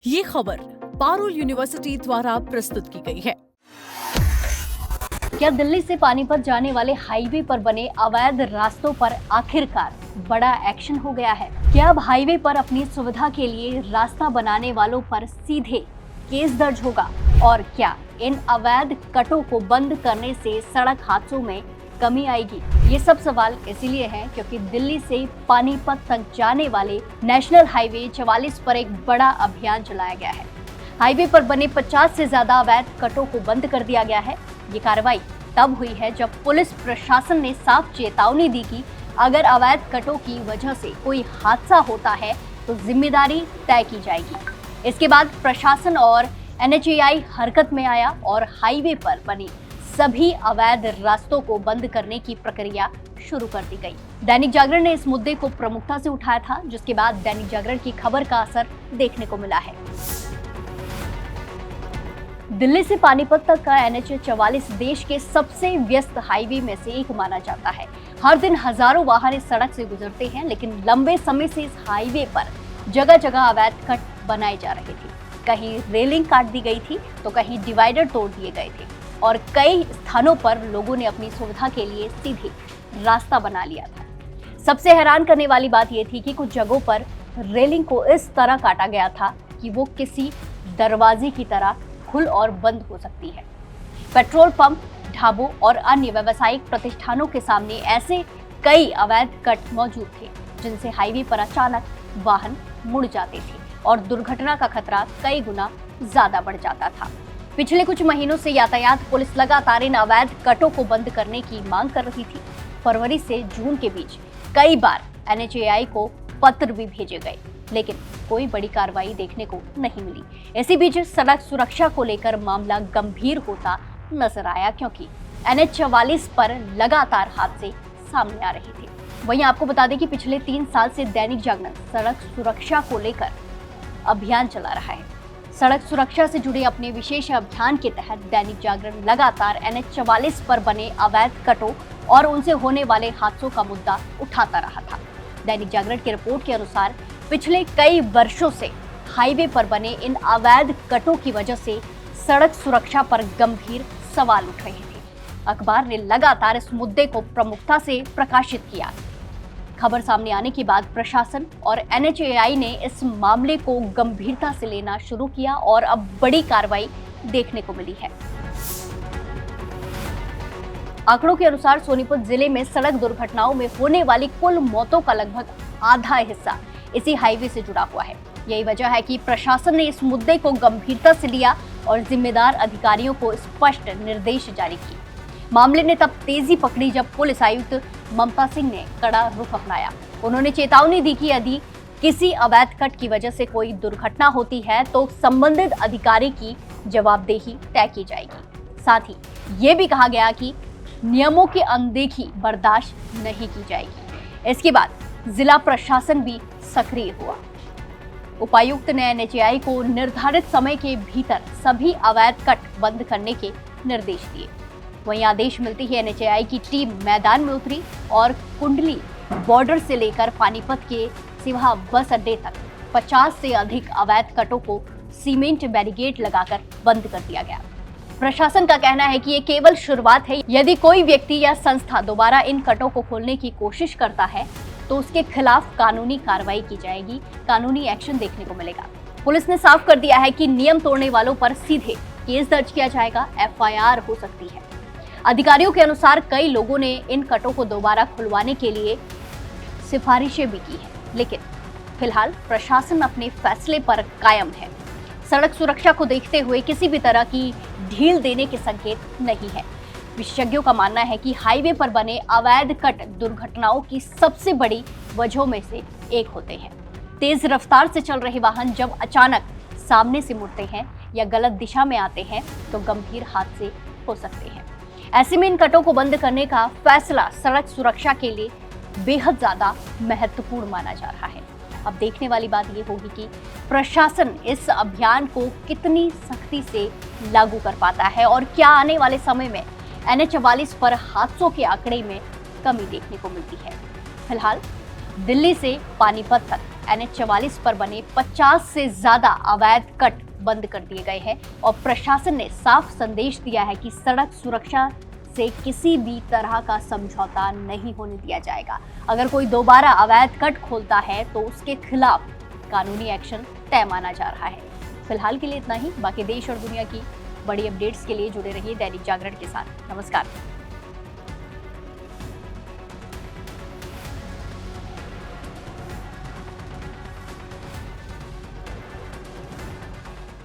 ये खबर पारुल यूनिवर्सिटी द्वारा प्रस्तुत की गई है। क्या दिल्ली से पानीपत जाने वाले हाईवे पर बने अवैध रास्तों पर आखिरकार बड़ा एक्शन हो गया है? क्या अब हाईवे पर अपनी सुविधा के लिए रास्ता बनाने वालों पर सीधे केस दर्ज होगा? और क्या इन अवैध कटों को बंद करने से सड़क हादसों में कमी आएगी? ये सब सवाल इसीलिए हैं क्योंकि दिल्ली से पानीपत तक जाने वाले नेशनल हाईवे 44 पर एक बड़ा अभियान चलाया गया है। हाईवे पर बने 50 से ज्यादा अवैध कटों को बंद कर दिया गया है। ये कार्रवाई तब हुई है जब पुलिस प्रशासन ने साफ चेतावनी दी कि अगर अवैध कटों की वजह से कोई हादसा होता है तो जिम्मेदारी तय की जाएगी। इसके बाद प्रशासन और NHAI हरकत में आया और हाईवे पर बनी सभी अवैध रास्तों को बंद करने की प्रक्रिया शुरू कर दी गई। दैनिक जागरण ने इस मुद्दे को प्रमुखता से उठाया था, जिसके बाद दैनिक जागरण की खबर का असर देखने को मिला है। दिल्ली से पानीपत तक का NH 44 देश के सबसे व्यस्त हाईवे में से एक माना जाता है। हर दिन हजारों वाहन इस सड़क से गुजरते हैं, लेकिन लंबे समय से इस हाईवे पर जगह जगह अवैध कट बनाए जा रहे थे। कहीं रेलिंग काट दी गई थी तो कहीं डिवाइडर तोड़ दिए गए थे और कई स्थानों पर लोगों ने अपनी सुविधा के लिए सीधे रास्ता बना लिया था। सबसे हैरान करने वाली बात यह थी कि कुछ जगहों पर रेलिंग को इस तरह काटा गया था कि वो किसी दरवाजे की तरह खुल और बंद हो सकती है। पेट्रोल पंप, ढाबों और अन्य व्यावसायिक प्रतिष्ठानों के सामने ऐसे कई अवैध कट मौजूद थे जिनसे हाईवे पर अचानक वाहन मुड़ जाते थे और दुर्घटना का खतरा कई गुना ज्यादा बढ़ जाता था। पिछले कुछ महीनों से यातायात पुलिस लगातार इन अवैध कटों को बंद करने की मांग कर रही थी। फरवरी से जून के बीच कई बार NHAI को पत्र भी भेजे गए, लेकिन कोई बड़ी कार्रवाई देखने को नहीं मिली। इसी बीच सड़क सुरक्षा को लेकर मामला गंभीर होता नजर आया, क्योंकि NH 44 पर लगातार हादसे सामने आ रहे थे। वहीं आपको बता दें कि पिछले 3 साल से दैनिक जागरण सड़क सुरक्षा को लेकर अभियान चला रहा है। सड़क सुरक्षा से जुड़े अपने विशेष अभियान के तहत दैनिक जागरण लगातार NH 44 पर बने अवैध कटों और उनसे होने वाले हादसों का मुद्दा उठाता रहा था। दैनिक जागरण की रिपोर्ट के अनुसार पिछले कई वर्षों से हाईवे पर बने इन अवैध कटों की वजह से सड़क सुरक्षा पर गंभीर सवाल उठ रहे थे। अखबार ने लगातार इस मुद्दे को प्रमुखता से प्रकाशित किया। खबर सामने आने के बाद प्रशासन और NHAI ने इस मामले को गंभीरता से लेना शुरू किया और अब बड़ी कार्रवाई देखने को मिली है। आंकड़ों के अनुसार सोनीपत जिले में सड़क दुर्घटनाओं में होने वाली कुल मौतों का लगभग आधा हिस्सा इसी हाईवे से जुड़ा हुआ है। यही वजह है कि प्रशासन ने इस मुद्दे को गंभीरता से लिया और जिम्मेदार अधिकारियों को स्पष्ट निर्देश जारी किए। मामले ने तब तेजी पकड़ी जब पुलिस आयुक्त ममता सिंह ने कड़ा रुख अपनाया। उन्होंने चेतावनी दी कि यदि किसी अवैध कट की वजह से कोई दुर्घटना होती है तो संबंधित अधिकारी की जवाबदेही तय की जाएगी। साथ ही ये भी कहा गया कि नियमों की अनदेखी बर्दाश्त नहीं की जाएगी। इसके बाद जिला प्रशासन भी सक्रिय हुआ। उपायुक्त ने NHAI को निर्धारित समय के भीतर सभी अवैध कट बंद करने के निर्देश दिए। वहीं आदेश मिलते ही NHAI की टीम मैदान में उतरी और कुंडली बॉर्डर से लेकर पानीपत के सिवहा बस अड्डे तक 50 से अधिक अवैध कटों को सीमेंट बैरिकेड लगाकर बंद कर दिया गया। प्रशासन का कहना है कि ये केवल शुरुआत है। यदि कोई व्यक्ति या संस्था दोबारा इन कटों को खोलने की कोशिश करता है तो उसके खिलाफ कानूनी कार्रवाई की जाएगी, कानूनी एक्शन देखने को मिलेगा। पुलिस ने साफ कर दिया है कि नियम तोड़ने वालों पर सीधे केस दर्ज किया जाएगा, FIR हो सकती है। अधिकारियों के अनुसार कई लोगों ने इन कटों को दोबारा खुलवाने के लिए सिफारिशें भी की है, लेकिन फिलहाल प्रशासन अपने फैसले पर कायम है। सड़क सुरक्षा को देखते हुए किसी भी तरह की ढील देने के संकेत नहीं है। विशेषज्ञों का मानना है कि हाईवे पर बने अवैध कट दुर्घटनाओं की सबसे बड़ी वजहों में से एक होते हैं। तेज रफ्तार से चल रहे वाहन जब अचानक सामने से मुड़ते हैं या गलत दिशा में आते हैं तो गंभीर हादसे हो सकते हैं। ऐसे में इन कटों को बंद करने का फैसला सड़क सुरक्षा के लिए बेहद ज्यादा महत्वपूर्ण माना जा रहा है। अब देखने वाली बात ये होगी कि प्रशासन इस अभियान को कितनी सख्ती से लागू कर पाता है और क्या आने वाले समय में NH 44 पर हादसों के आंकड़े में कमी देखने को मिलती है। फिलहाल दिल्ली से पानीपत तक NH 44 पर बने 50 से ज्यादा अवैध कट बंद कर दिए गए हैं और प्रशासन ने साफ संदेश दिया है कि सड़क सुरक्षा से किसी भी तरह का समझौता नहीं होने दिया जाएगा। अगर कोई दोबारा अवैध कट खोलता है तो उसके खिलाफ कानूनी एक्शन तय माना जा रहा है। फिलहाल के लिए इतना ही। बाकी देश और दुनिया की बड़ी अपडेट्स के लिए जुड़े रहिए दैनिक जागरण के साथ। नमस्कार।